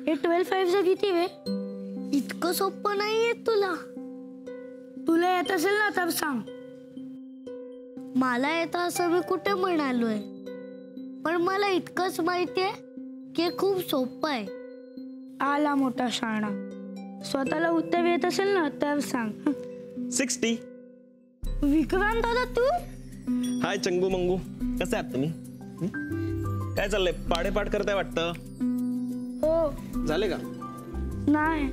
हे 12/5 किती वे? इतकं सोपं नाहीये तुला. तुला येत असेल ना तर सांग. मला येतं असं मी कुठे म्हणालोय, पण मला इतकंच माहितीये की खूप सोपं आहे. आला मोठा शाणा. स्वतःला उत्तर येत असेल ना तर सांग. 60. विक्रांत दादा तू? हाय चंगू मंगू, कसे आहात तुम्ही? काय चाललंय? पाढेपाठ करताय वाटतं. हो. झाले का? नाही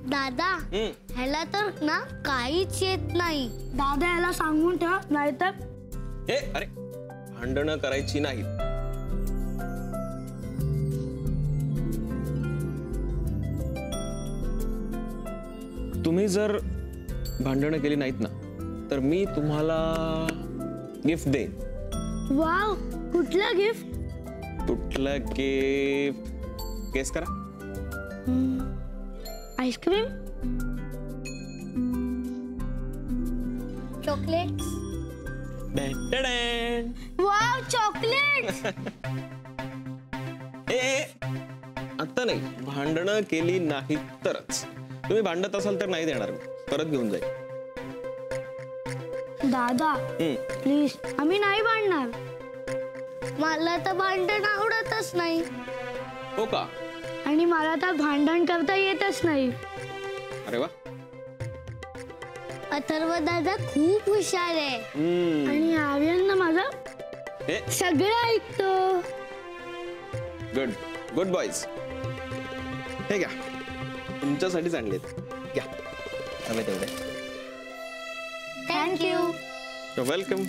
दादा, ह्याला तर ना काहीच येत नाही. दादा ह्याला सांगून ठेव, नाहीतर हे अरे भांडणं करायची नाही. तुम्ही जर भांडणं केली नाहीत ना तर मी तुम्हाला गिफ्ट देईन. वाव, कुठला गिफ्ट? कुठला गिफ्ट गेस करा. Ice cream, chocolate. Wow, chocolate. आता नाही, भांडणं केली नाही तरच. तुम्ही भांडत असाल तर नाही देणार, मी परत घेऊन जाईल. दादा प्लीज, आम्ही नाही भांडणार. मला तर भांडण आवडतच नाही. हो का? आणि मला तर भांडण करता येतच नाही. अरे वा. अथर्व दादा खूप हुशार आहे. आणि आर्यन ना माझा सगळं ऐकतो. Good good boys. हे घ्या, तुमच्यासाठीच आणलेत. घ्या, हवे तेवढे. थँक्यू. वेलकम.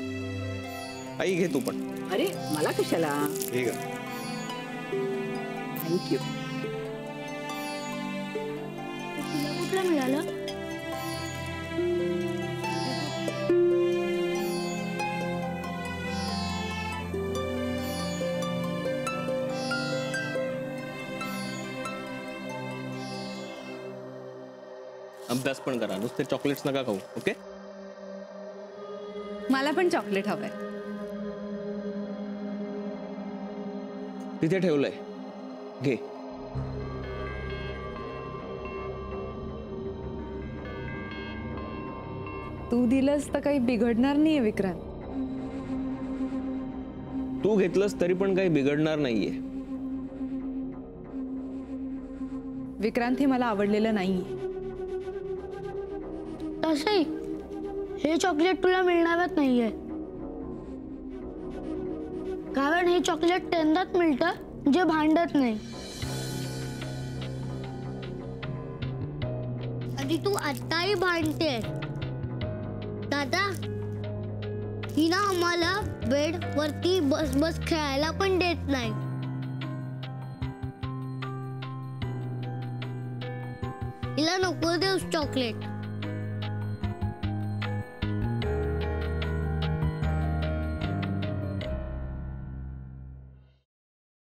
आई घे तू पण. अरे मला कशाला? हे घ्या. थँक्यू. तुला कुठलं मिळालं? अभ्यास पण करा, नुसते चॉकलेट्स नका खाऊ. ओके? मला पण चॉकलेट हवंय. तिथे ठेवलंय, घे. तू दिलंस तर काही बिघडणार नाहीये विक्रांत. तू घेतलंस तरी पण काही बिघडणार नाहीये. विक्रांत, हे मला आवडलेलं नाहीये. तसंही हे चॉकलेट तुला मिळणारच नाहीये, कारण हे चॉकलेट त्यांनाच मिळतं जे भांडत नाही. आणि तू आताही भांडते. दादा, ही ना आम्हाला बेड वरती बस बस खेळायला पण देत नाही. हिला नको देऊस चॉकलेट.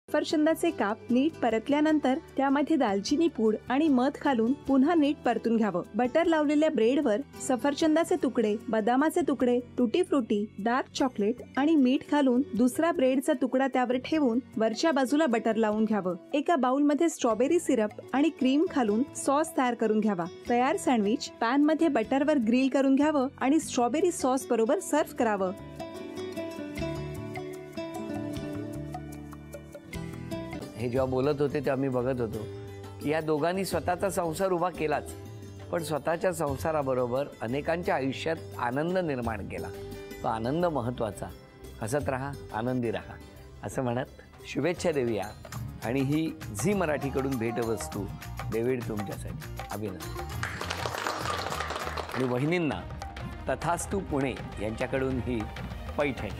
सफरचंदाचे काप नीट परतल्यानंतर त्यामध्ये दालचिनी पूड आणि मध घालून पुन्हा नीट परतून घ्यावं. बटर लावलेल्या ब्रेडवर सफरचंदाचे तुकडे, बदामाचे तुकडे, टुटी फ्रुटी, डार्क चॉकलेट आणि मीठ घालून दुसरा ब्रेडचा तुकडा त्यावर ठेवून वरच्या बाजूला बटर लावून घ्यावं. एका बाउलमध्ये स्ट्रॉबेरी सिरप आणि क्रीम घालून सॉस तयार करून घ्यावा. तयार सँडविच पॅन मध्ये बटरवर ग्रिल करून घ्यावं आणि स्ट्रॉबेरी सॉस बरोबर सर्व्ह करावं. हे जेव्हा बोलत होते तेव्हा मी बघत होतो की या दोघांनी स्वतःचा संसार उभा केलाच, पण स्वतःच्या संसाराबरोबर अनेकांच्या आयुष्यात आनंद निर्माण केला. तो आनंद महत्त्वाचा. हसत राहा, आनंदी राहा असं म्हणत शुभेच्छा देऊया. आणि ही झी मराठीकडून भेटवस्तू डेव्हिड तुमच्यासाठी. अभिनंदन. आणि वहिनींना तथास्तू पुणे यांच्याकडून ही पैठणी.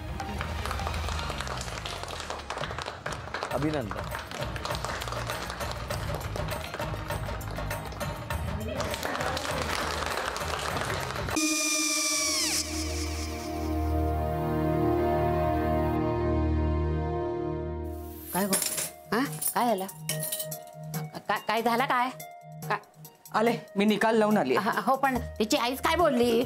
अभिनंदन. काय गो? हा, काय झालं? काय झालं? काय आले, मी निकाल लावून आली. हो, पण तिची आईच काय बोलली?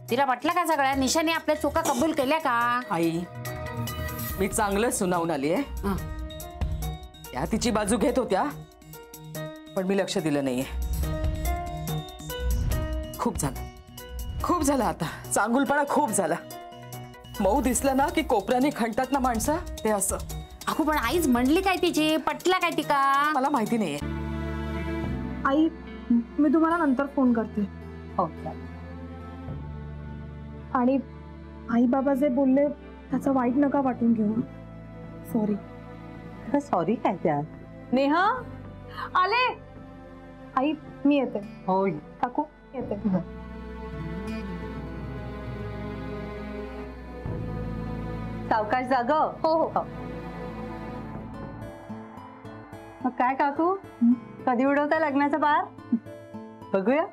तिला वाटलं का सगळ्या निशाने आपल्या चुका कबूल केल्या का? आई, मी चांगलं सुनावून आली आहे. त्या तिची बाजू घेत होत्या, पण मी लक्ष दिलं नाहीये. खूप झालं आता. चांगुलपणा खूप झाला. मऊ दिसलं ना की कोपऱ्याने खणतात ना माणसं, ते असं. अगो पण आईच म्हणली काय तिची, पटला काय तिका? मला माहिती नाहीये. आई, मी तुम्हाला नंतर फोन करते. हो. आणि आई बाबा जे बोलले त्याचं वाईट नका वाटून घेऊ. सॉरी. सॉरी काय त्या? नेहा आले. आई मी येते. होय. काकू येते. सावकाश जाग. हो हो. मग काय काकू, कधी उडवता लग्नाचा बार? बघूया.